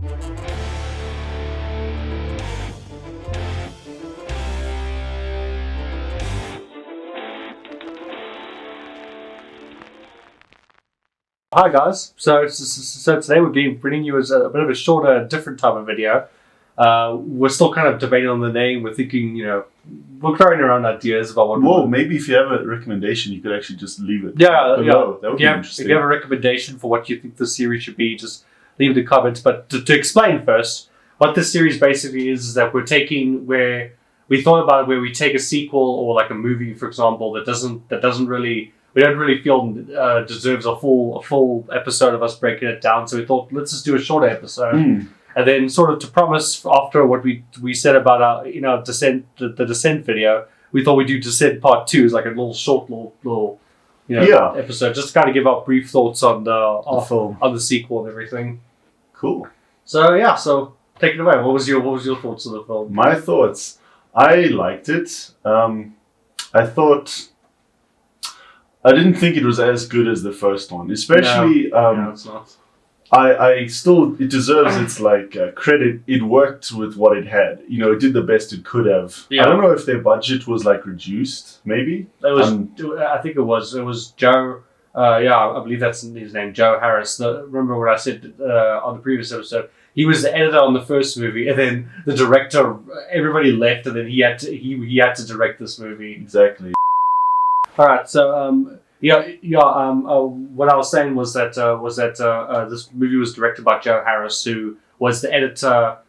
Hi guys, so today we're bringing you as a bit of a shorter, different type of video. We're still kind of debating on the name. We're thinking, we're throwing around ideas about what. Well, maybe if you have a recommendation, you could actually just leave it below. That would be interesting. If you have a recommendation for what you think the series should be, just leave it in the comments. But to explain first, what this series basically is that we're taking where we thought about it, where we take a sequel or like a movie, for example, that doesn't really. We don't really feel deserves a full episode of us breaking it down. So we thought, let's just do a shorter episode, and then sort of to promise after what we said about our the Descent video, we thought we'd do Descent Part 2 as like a short episode, just to kind of give our brief thoughts on the film, on the sequel and everything. Cool. So take it away. What was your thoughts on the film? My thoughts. I liked it. I didn't think it was as good as the first one, especially. No, it's not. I still, it deserves its credit. It worked with what it had. It did the best it could have. Yeah. I don't know if their budget was reduced. Maybe it was. I think it was. It was Joe. I believe that's his name, Joe Harris. Remember what I said on the previous episode? He was the editor on the first movie, and then the director. Everybody left, and then he had to direct this movie. Exactly. All right, so what I was saying was that this movie was directed by Joe Harris, who was the editor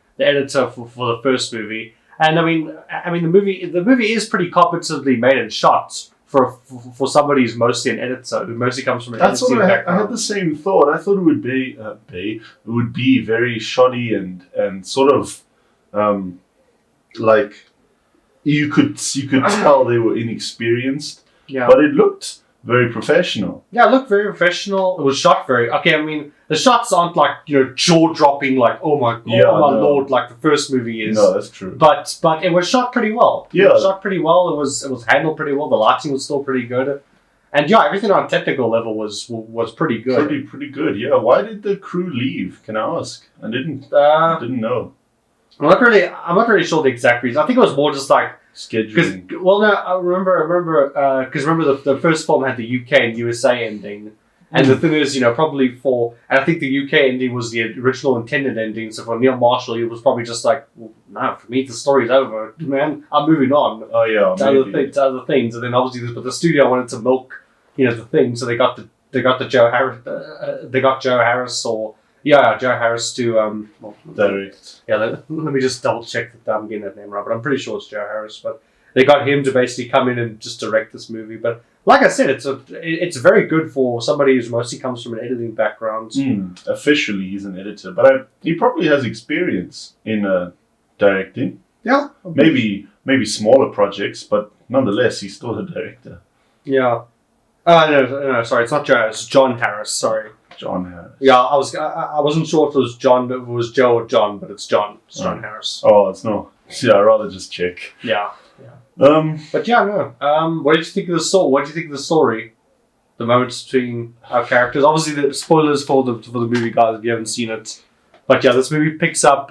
for the first movie, and I mean the movie is pretty competently made and shot for somebody who's mostly an editor, who mostly comes from an editing background. I had the same thought. I thought it would be very shoddy and sort of you could tell they were inexperienced. Yeah. But it looked very professional. Yeah, it looked very professional. It was shot very... Okay, I mean, the shots aren't jaw-dropping, Lord, like the first movie is. No, that's true. But it was shot pretty well. Yeah. It was shot pretty well. It was handled pretty well. The lighting was still pretty good. And yeah, everything on a technical level was pretty good. Pretty good, yeah. Why did the crew leave? Can I ask? I didn't know. I'm not really sure the exact reason. I think it was more just scheduling. I remember because the first film had the UK and USA ending, and the thing is, probably and I think the UK ending was the original intended ending. So for Neil Marshall, he was probably just no, for me the story's over, man. I'm moving on. Oh yeah, to other things, and then obviously, but the studio wanted to milk, the thing, so they got the Joe Harris, Joe Harris to direct. Yeah, let me just double check that I'm getting that name right, but I'm pretty sure it's Joe Harris. But they got him to basically come in and just direct this movie. But like I said, it's very good for somebody who mostly comes from an editing background. Officially, he's an editor, but he probably has experience in directing. Yeah, maybe smaller projects, but nonetheless, he's still a director. Yeah. No, sorry, it's not Joe. It's John Harris. Sorry. John Harris. Yeah, I wasn't sure if it was John, but if it was Joe or John, but it's John. It's John Harris. Oh, it's no. Yeah, I'd rather just check. Yeah. But yeah, no. What did you think of the story? What did you think of the story? The moments between our characters. Obviously, the spoilers for the movie, guys, if you haven't seen it. But yeah, this movie picks up.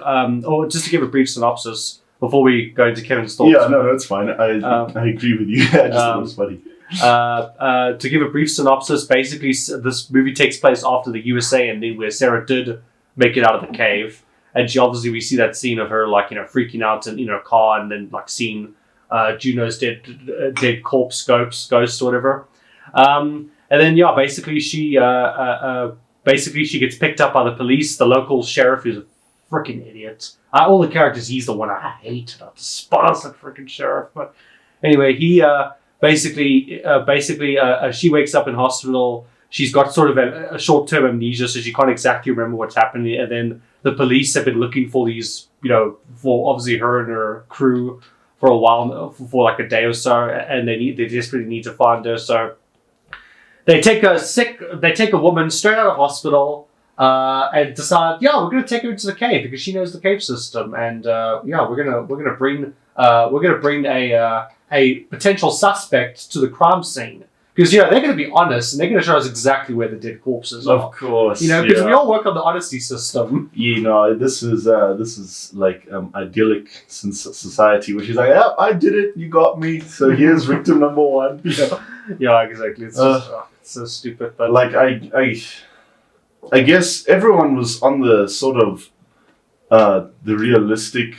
Just to give a brief synopsis before we go into Kevin's thoughts. Yeah, no, that's fine. I agree with you. I just thought it was funny. To give a brief synopsis, basically this movie takes place after the USA ending, where Sarah did make it out of the cave, and we see that scene of her freaking out in her car, and then seeing Juno's dead corpse ghost or whatever, and then basically she gets picked up by the police. The local sheriff is a freaking idiot. All the characters, he's the one I hate. I despise that freaking sheriff. But anyway, he Basically, she wakes up in hospital. She's got sort of a short-term amnesia, so she can't exactly remember what's happening. And then the police have been looking for these, for obviously her and her crew for a while, for a day or so, and they desperately need to find her. So they take a woman straight out of hospital and decide, we're going to take her into the cave because she knows the cave system, and we're gonna bring a potential suspect to the crime scene, Because, they're going to be honest, and they're going to show us exactly where the dead corpses are. Of course. Because we all work on the honesty system. This is like idyllic society, which is like, yeah, I did it, you got me, so here's victim number one. Yeah, exactly. It's just, it's so stupid. But like, I guess everyone was on the sort of the realistic,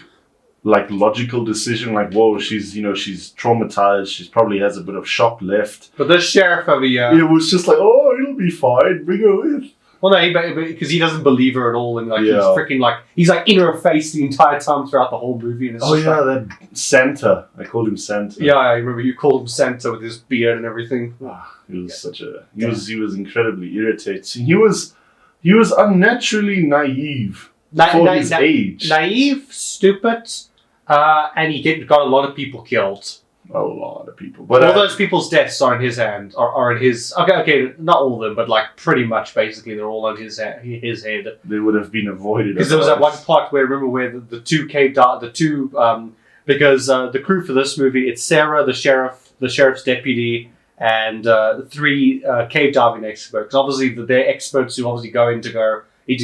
like, logical decision, like, whoa, she's traumatized, she probably has a bit of shock left. But the sheriff over here, it was just like, oh, it'll be fine, bring her in. Well, no, because he doesn't believe her at all, and like he's freaking like he's like in her face the entire time throughout the whole movie. And it's that Santa. I called him Santa. Yeah, I remember you called him Santa with his beard and everything. He was he was incredibly irritating. He was unnaturally naive for his age. Naive, stupid. And he got a lot of people killed. A lot of people. But all those people's deaths are in his hand. Are in his... Okay, not all of them, but like pretty much basically they're all on his head. They would have been avoided. Because there was that one part where, remember, where the two cave divers... because the crew for this movie, it's Sarah, the sheriff's deputy, and 3 cave diving experts. Obviously, they're experts who obviously go into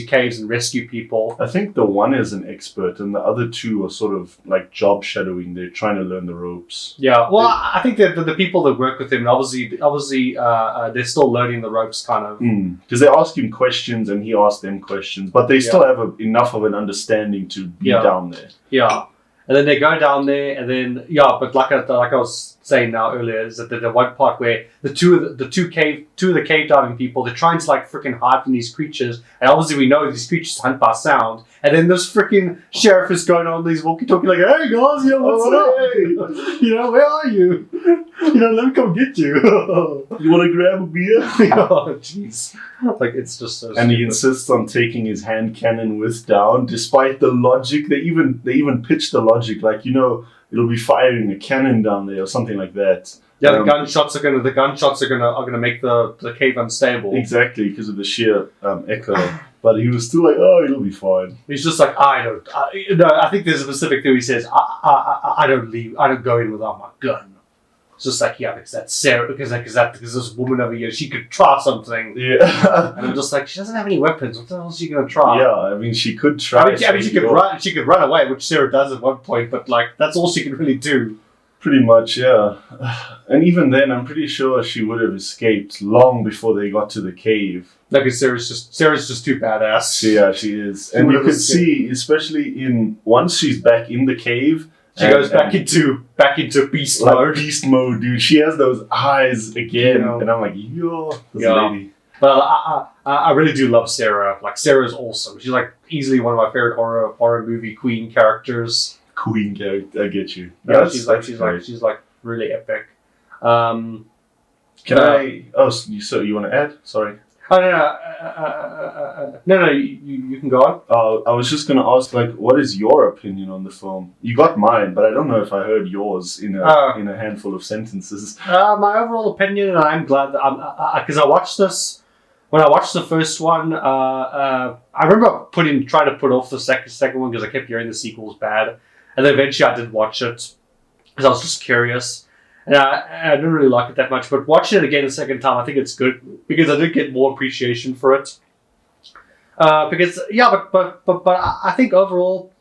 caves and rescue people. I think the one is an expert and the other 2 are sort of like job shadowing. They're trying to learn the ropes. Yeah, well, I think that the people that work with him, obviously, they're still learning the ropes, kind of. Because they ask him questions and he asks them questions, but they still have enough of an understanding to be down there. Yeah, and then they go down there, and then but like I was saying now earlier, is that the one part where the two of the cave diving people, they're trying to like freaking hide from these creatures, and obviously we know these creatures hunt by sound, and then this freaking sheriff is going on these walkie-talkie like, hey guys, what's up? Hey. Where are you? Let me come get you. You want to grab a beer? Oh, jeez. Like, it's just so And stupid. he insists on taking his hand cannon with down, despite the logic. They even pitch the logic, like, it'll be firing a cannon down there or something like that. Yeah, the gunshots are gonna make the cave unstable. Exactly, because of the sheer echo. But he was still like, oh, it'll be fine. He's just like, I think there's a specific thing he says, I don't go in without my gun. It's just like, because that's Sarah, because this woman over here, she could try something. Yeah. And I'm just like, she doesn't have any weapons. What the hell is she gonna try? Yeah, I mean, she could try. She could run. She could run away, which Sarah does at one point. But like, that's all she can really do. Pretty much, yeah. And even then, I'm pretty sure she would have escaped long before they got to the cave. No, because Sarah's just too badass. Yeah, she is, and you can see, especially once she's back in the cave. She goes back into beast mode. Beast mode, dude. She has those eyes again, and I'm like, this lady. But I really do love Sarah. Like, Sarah's awesome. She's like easily one of my favorite horror movie queen characters. Queen character, I get you. Yeah, she's like really epic. Can I? Oh, so you want to add? Sorry. Oh no! You can go on. I was just gonna ask, like, what is your opinion on the film? You got mine, but I don't know if I heard yours in a handful of sentences. My overall opinion, and I'm glad that because I watched this when I watched the first one. I remember trying to put off the second one because I kept hearing the sequel was bad, and then eventually I did watch it because I was just curious. And I didn't really like it that much, but watching it again the second time, I think it's good because I did get more appreciation for it. But I think overall,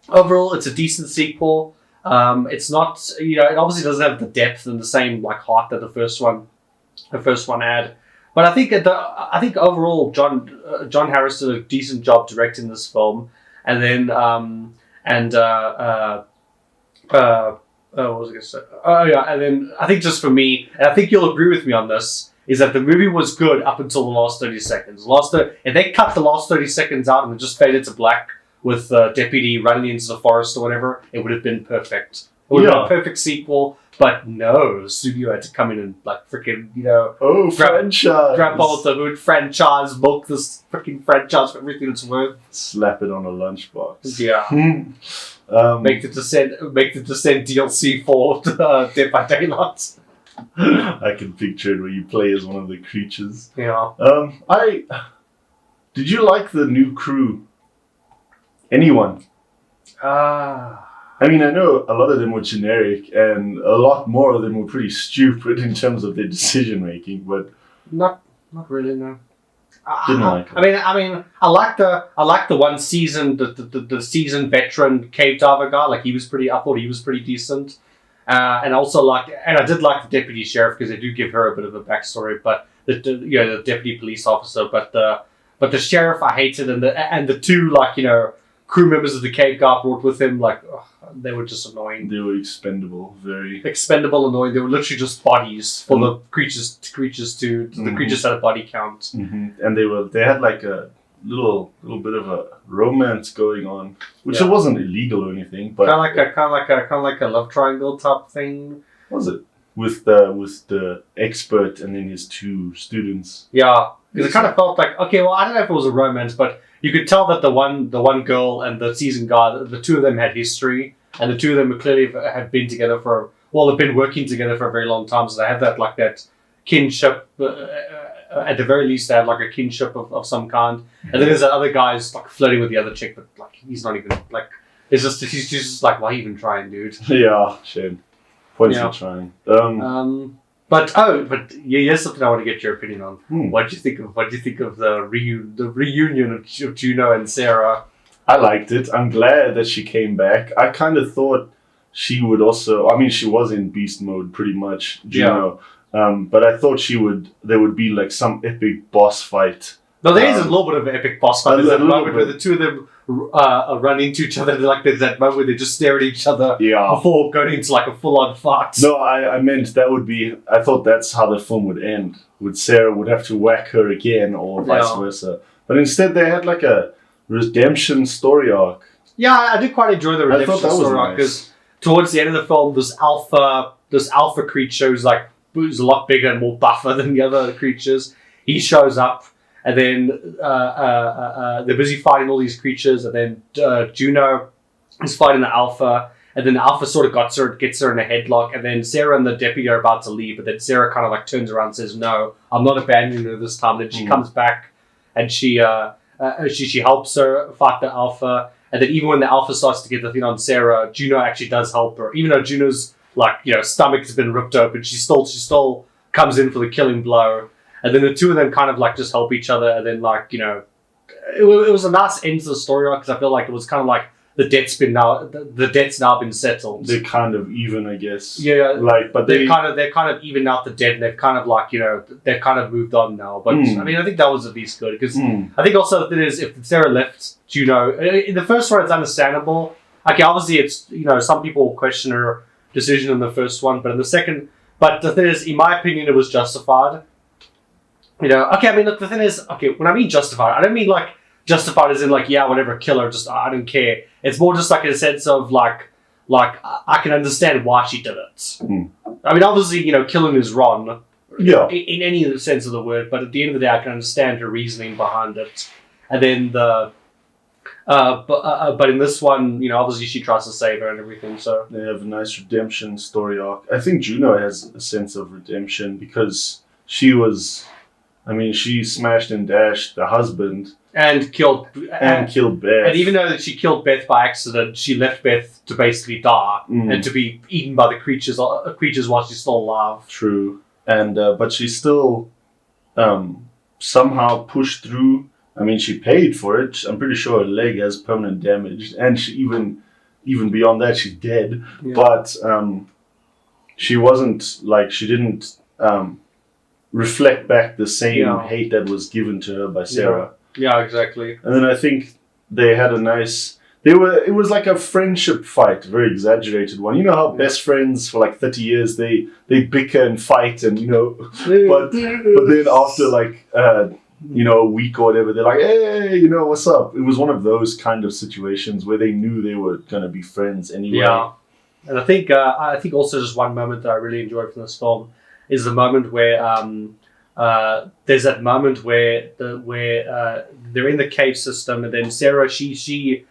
it's a decent sequel. It's not, it obviously doesn't have the depth and the same like heart that the first one had. But I think overall, John Harris did a decent job directing this film, and then what was I going to say? Oh, yeah, and then I think just for me, and I think you'll agree with me on this, is that the movie was good up until the last 30 seconds. If they cut the last 30 seconds out and it just faded to black with the deputy running into the forest or whatever, it would have been perfect. It would have been a perfect sequel, but no, the studio had to come in and like freaking, franchise. Grab all the hood franchise, milk this freaking franchise for everything it's worth. Slap it on a lunchbox. Yeah. Make the Descent DLC for Dead by Daylight. I can picture it where you play as one of the creatures. Yeah. Did you like the new crew? Anyone? I I mean, I know a lot of them were generic, and a lot more of them were pretty stupid in terms of their decision making. But Not really, no. didn't like it. I mean, I like the one season, the seasoned veteran cave diver guy. Like I thought he was pretty decent. And also I did like the deputy sheriff because they do give her a bit of a backstory. But the deputy police officer, but the sheriff I hated, and the two crew members of the cave guard brought with him, they were just annoying. They were expendable, very expendable, annoying. They were literally just bodies for the creatures the creatures had a body count. Mm-hmm. And they had like a little bit of a romance going on, which Yeah. it wasn't illegal or anything, but kind of like a love triangle type thing. was it with the expert and then his two students? Yeah, because it kind of felt like, okay, well, I don't know if it was a romance, but you could tell that the one girl and the seasoned guy, the two of them had history, and the two of them clearly have been together they've been working together for a very long time, so they have that kinship. At the very least, they have a kinship of some kind. And then there's that other guy's flirting with the other chick, but he's not even he's just like, why even trying, dude? Yeah, shame. Points Yeah. for trying. But here's something I want to get your opinion on. What do you think of the reunion of Juno and Sarah? I liked it. I'm glad that she came back. I kind of thought she would also. I mean, she was in beast mode pretty much, Juno. But I thought there would be some epic boss fight. No, there is a little bit of an epic boss fight. There's that moment bit. where the two of them run into each other. There's that moment where they just stare at each other before going into a full-on fight. No, I meant that would be. I thought that's how the film would end. Sarah would have to whack her again, or vice versa. But instead, they had a redemption story arc. Yeah, I did quite enjoy the redemption story arc because towards the end of the film, this alpha creature who's a lot bigger and more buffer than the other creatures. He shows up, and then they're busy fighting all these creatures, and then Juno is fighting the alpha, and then the alpha sort of gets her in a headlock, and then Sarah and the deputy are about to leave, but then Sarah kind of turns around and says, "No, I'm not abandoning her this time." Then she comes back, and she helps her fight the alpha, and then even when the alpha starts to get the thing on Sarah, Juno actually does help her, even though Juno's stomach has been ripped open. She still comes in for the killing blow, and then the two of them kind of just help each other, and then it was a nice end to the story arc because I feel like it was kind of the debt's now been settled. They're kind of even, I guess. Yeah, but they've kind of evened out the debt, and they've kind of they've kind of moved on now. But I mean, I think that was at least good because I think also the thing is, if Sarah left Juno in the first one, it's understandable. Okay, obviously it's some people question her decision in the first one, but in the second, but the thing is, in my opinion, it was justified. Okay, I mean, look, the thing is, okay, when I mean justified, I don't mean justified as in whatever, kill her, just I don't care. It's more just in a sense of I can understand why she did it. I mean, obviously, killing is wrong. Yeah. In any sense of the word, but at the end of the day, I can understand her reasoning behind it. And then but in this one, obviously she tries to save her and everything. So they have a nice redemption story arc. I think Juno has a sense of redemption because she smashed and dashed the husband and killed Beth. And even though she killed Beth by accident, she left Beth to basically die and to be eaten by the creatures while she's still alive. True, and but she still somehow pushed through. I mean, she paid for it. I'm pretty sure her leg has permanent damage, and she even beyond that, she's dead. Yeah. But she wasn't she didn't reflect back the same hate that was given to her by Sarah. Yeah, exactly. And then I think they had a nice. It was like a friendship fight, a very exaggerated one. You know how best friends for 30 years they bicker and fight and but then after a week or whatever, they're like, hey, what's up? It was one of those kind of situations where they knew they were gonna be friends anyway. Yeah, and I think also just one moment that I really enjoyed from this film is the moment where there's that moment where they're in the cave system, and then Sarah she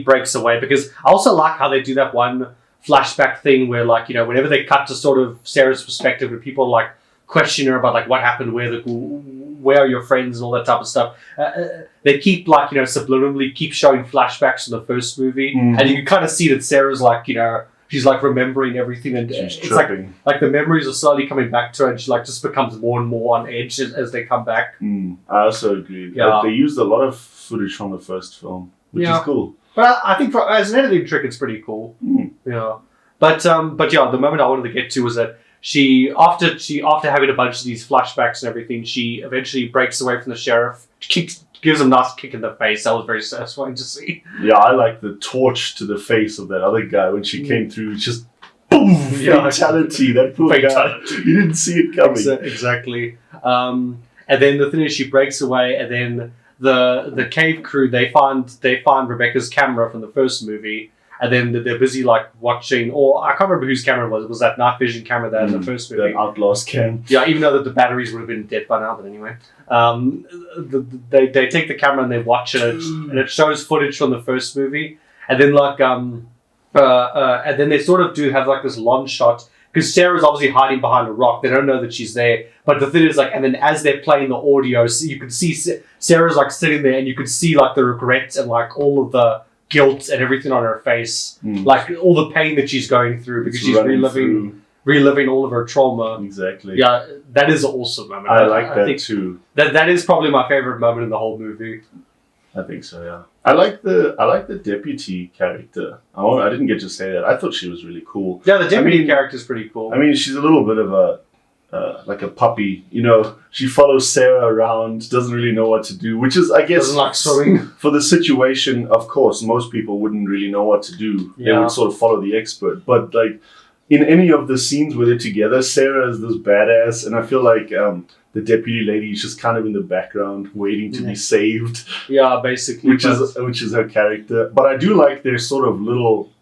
breaks away, because I also like how they do that one flashback thing where whenever they cut to sort of Sarah's perspective, where people question her about like what happened, where are your friends and all that type of stuff. They keep like, subliminally keep showing flashbacks from the first movie, and you can kind of see that Sarah's like, she's like remembering everything, and She's it's tripping. like the memories are slowly coming back to her, and she like just becomes more and more on edge as they come back. I also agree. Yeah. They used a lot of footage from the first film, which is cool. But I think as an editing trick, it's pretty cool. Yeah. But yeah, the moment I wanted to get to was that she after having a bunch of these flashbacks and everything, she eventually breaks away from the sheriff, gives him a nice kick in the face. That was very satisfying to see. Yeah, I like the torch to the face of that other guy when she came through. Just boom, fatality. That poor guy. You didn't see it coming. Exactly. And then the thing is, she breaks away, and then the cave crew they find Rebecca's camera from the first movie. And then they're busy like watching, or I can't remember whose camera it was. It was that night vision camera that in the first movie. That Outlast cam. Yeah, even though that the batteries would have been dead by now, but anyway. They take the camera and they watch it, and it shows footage from the first movie. And then and then they sort of do have like this long shot, because Sarah's obviously hiding behind a rock. They don't know that she's there. But the thing is, like, and then as they're playing the audio, so you can see Sarah's like sitting there, and you can see like the regret and like all of the guilt and everything on her face, like all the pain that she's going through because she's reliving all of her trauma. Exactly. Yeah, that is an awesome moment. I like that too. That is probably my favorite moment in the whole movie. I think so. Yeah. I like the deputy character. I didn't get to say that. I thought she was really cool. Yeah, the deputy character is pretty cool. I mean, she's a little bit of a like a puppy, she follows Sarah around, doesn't really know what to do, which is, I guess, doesn't like swimming. For the situation, of course, most people wouldn't really know what to do. Yeah. They would sort of follow the expert. But like in any of the scenes where they're together, Sarah is this badass, and I feel like the deputy lady is just kind of in the background waiting to be saved. Yeah, basically. Which is her character. But I do like their sort of little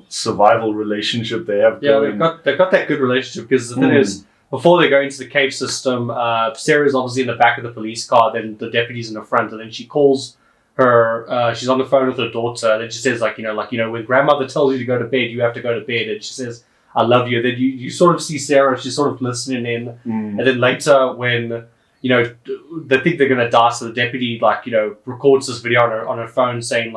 survival relationship they have going. Yeah, they've got that good relationship, because the thing is, before they go into the cave system, Sarah's obviously in the back of the police car, then the deputy's in the front, and then she calls her, she's on the phone with her daughter, and then she says, when grandmother tells you to go to bed, you have to go to bed, and she says, I love you. Then you sort of see Sarah, she's sort of listening in, and then later when, they think they're going to die, so the deputy, records this video on her phone saying,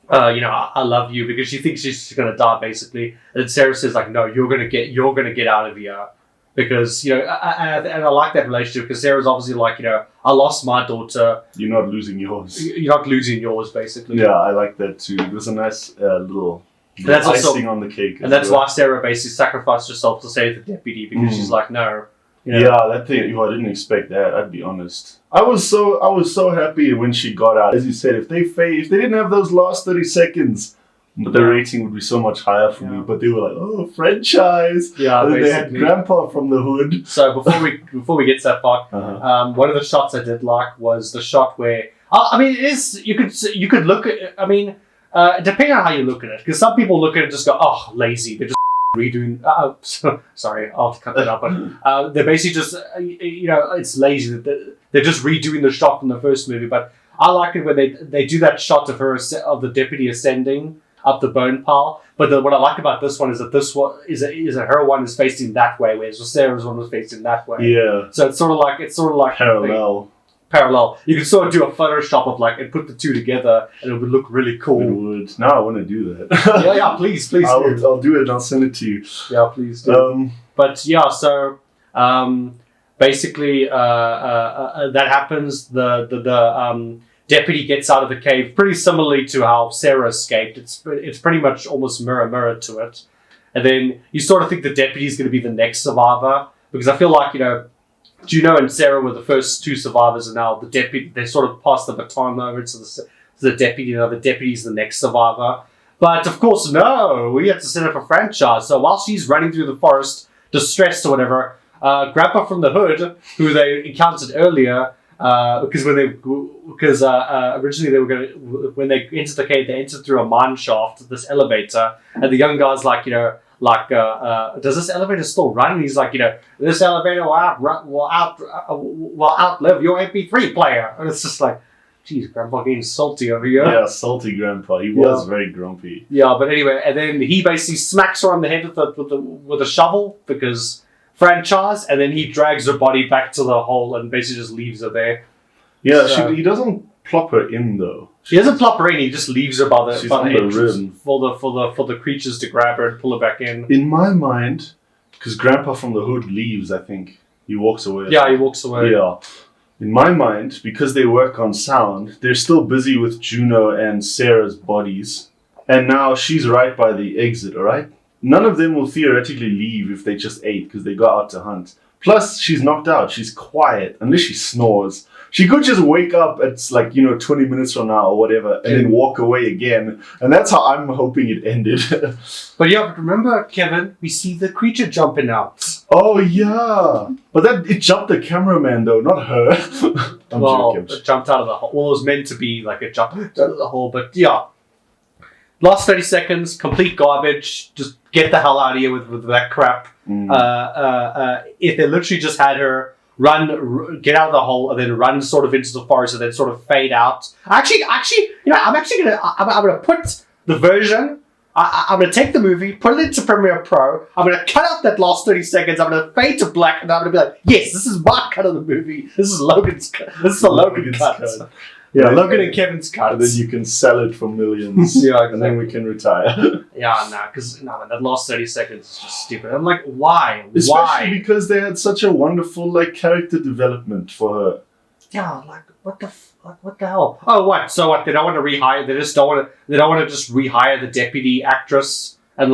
I love you, because she thinks she's going to die, basically. And Sarah says, no, you're going to get out of here, because and I like that relationship, because Sarah's obviously I lost my daughter. You're not losing yours. You're not losing yours, basically. Yeah, I like that too. It was a nice little icing on the cake. And that's why Sarah basically sacrificed herself to save the deputy, because she's like, no. Yeah, that thing. I didn't expect that. I'd be honest. I was so happy when she got out. As you said, if they didn't have those last 30 seconds, the rating would be so much higher for me. But they were like, oh, franchise. Yeah, and then they had Grandpa from the hood. So before we get to that part, one of the shots I did like was the shot where it is you could look at. Depending on how you look at it, because some people look at it and just go, oh, lazy. They're just redoing. Sorry, I'll cut that up. But they're basically just, it's lazy that they're just redoing the shot from the first movie. But I like it when they do that shot of the deputy ascending up the bone pile. But what I like about this one is that this one is that her one is facing that way, whereas Sarah's one was facing that way. Yeah. So it's sort of like parallel. You can sort of do a Photoshop of and put the two together, and it would look really cool. It would. Now I want to do that. yeah, please. I'll do it and I'll send it to you. Yeah, please do. But yeah, so basically that happens. The deputy gets out of the cave pretty similarly to how Sarah escaped. It's pretty much almost mirror to it. And then you sort of think the deputy is going to be the next survivor, because I feel like Juno and Sarah were the first two survivors, and now the deputy, they sort of passed the baton over to the deputy. The deputy's the next survivor. But of course, no, we have to set up a franchise. So while she's running through the forest, distressed or whatever, Grandpa from the hood, who they encountered earlier, because originally they were going to, when they entered the cave, they entered through a mine shaft, this elevator, and the young guy's does this elevator still run? And he's like, this elevator will outlive your MP3 player. And it's just like, geez, Grandpa getting salty over here. Yeah, salty Grandpa. He was very grumpy. Yeah, but anyway, and then he basically smacks her on the head with a shovel, because franchise, and then he drags her body back to the hole and basically just leaves her there. Yeah, So- he doesn't plop her in though. He doesn't plop her in. He just leaves her by She's the on the entrance rim. for the creatures to grab her and pull her back in. In my mind, because Grandpa from the hood leaves, I think he walks away. Yeah, he walks away. Yeah. In my mind, because they work on sound, they're still busy with Juno and Sarah's bodies. And now she's right by the exit, alright? None of them will theoretically leave if they just ate because they got out to hunt. Plus, she's knocked out. She's quiet, unless she snores. She could just wake up at 20 minutes from now or whatever and then walk away again. And that's how I'm hoping it ended. But remember, Kevin, we see the creature jumping out. Oh, yeah. But it jumped the cameraman, though, not her. I'm joking. It jumped out of the hole. Well, it was meant to be like a jump out of the hole, but yeah. Last 30 seconds, complete garbage. Just get the hell out of here with that crap. If they literally just had her get out of the hole and then run sort of into the forest and then sort of fade out. Actually, I'm gonna put the version. I'm gonna take the movie, put it into Premiere Pro. I'm gonna cut out that last 30 seconds. I'm gonna fade to black, and I'm gonna be like, "Yes, this is my cut of the movie. This is Logan's cut. This is the Logan cut." Yeah, Logan and Kevin's cut. And then you can sell it for millions. Yeah, exactly. And then we can retire. Yeah, because that last 30 seconds is just stupid. I'm like, why? Especially because they had such a wonderful character development for her. Yeah, what the hell? Oh, what? So what? They don't want to rehire. They don't want to just rehire the deputy actress and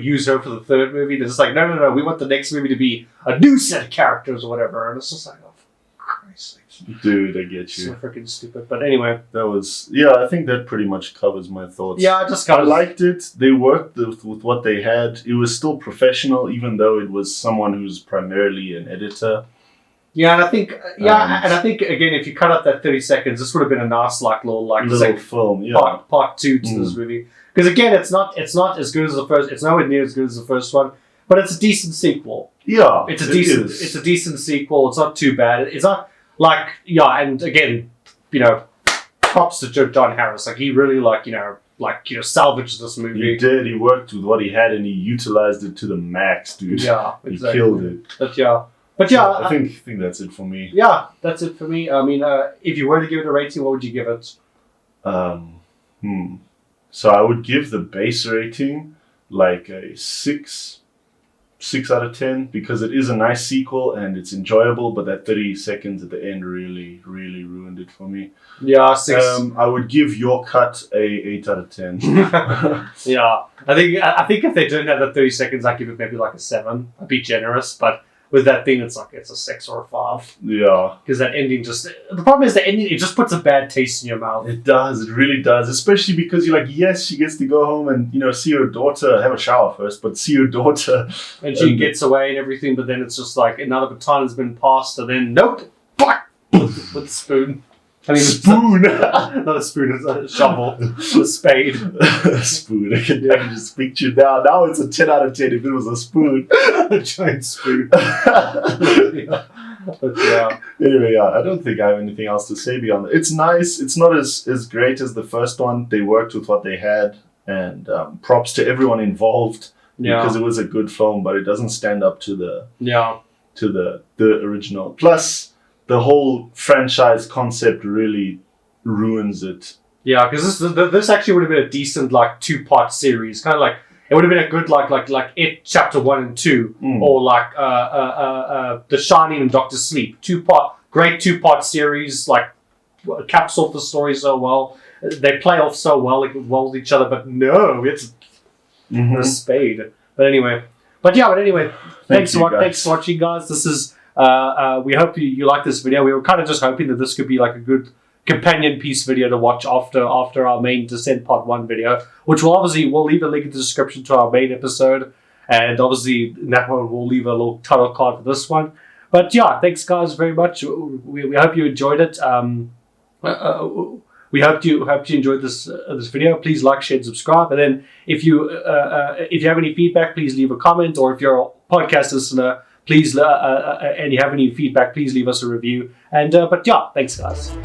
use her for the third movie. They're just like, no. We want the next movie to be a new set of characters or whatever. And it's just like, oh, for Christ's sake. Dude, I get you. So freaking stupid. But anyway. I think that pretty much covers my thoughts. Yeah, I liked it. They worked with what they had. It was still professional, even though it was someone who's primarily an editor. Yeah, and I think, and I think again, if you cut out that 30 seconds, this would have been a nice little film. Yeah, part two to this movie. Because again, it's not as good as the first. It's nowhere near as good as the first one, but it's a decent sequel. Yeah, it's a decent sequel. It's not too bad. It's not and again, props to John Harris. He really salvaged this movie. He did. He worked with what he had and he utilized it to the max, dude. Yeah, exactly. He killed it. But yeah, I think that's it for me. Yeah, that's it for me. I mean, if you were to give it a rating, what would you give it? So I would give the base rating a 6 out of 10 because it is a nice sequel and it's enjoyable, but that 30 seconds at the end really, really ruined it for me. Yeah, 6. I would give Your Cut a 8 out of 10. Yeah, I think if they didn't have the 30 seconds, I'd give it maybe a 7. I'd be generous, but with that thing, it's a 6 or a 5. Yeah. Because that ending the problem is the ending, it just puts a bad taste in your mouth. It does, it really does. Especially because you're yes, she gets to go home and, see her daughter, have a shower first, but see her daughter. And she gets away and everything, but then it's just another baton has been passed, and then, nope, with a spoon. I mean, spoon! Not a spoon, it's a shovel. A spade. A spoon. I can just picture now. Now it's a 10 out of 10 if it was a spoon. A giant spoon. Yeah. But yeah. Anyway, I don't think I have anything else to say beyond that. It's nice. It's not as great as the first one. They worked with what they had, and props to everyone involved because it was a good film, but it doesn't stand up to the original. Plus, the whole franchise concept really ruins it. Yeah, because this actually would have been a decent 2-part series, kind of it would have been a good It Chapter 1 and 2, or The Shining and Doctor Sleep, great 2-part series, caps off the story so well. They play off so well with each other, but no, it's a spade. But anyway, thanks for watching, guys. This is. We hope you like this video. We were kind of just hoping that this could be a good companion piece video to watch after our main Descent Part 1 video, which we'll leave a link in the description to our main episode, and obviously in that one we'll leave a little title card for this one. But yeah, thanks guys very much. We hope you enjoyed it. We hope you enjoyed this video. Please like, share, and subscribe. And then if you have any feedback, please leave a comment, or if you're a podcast listener, please, and you have any feedback, please leave us a review. And but yeah, thanks guys.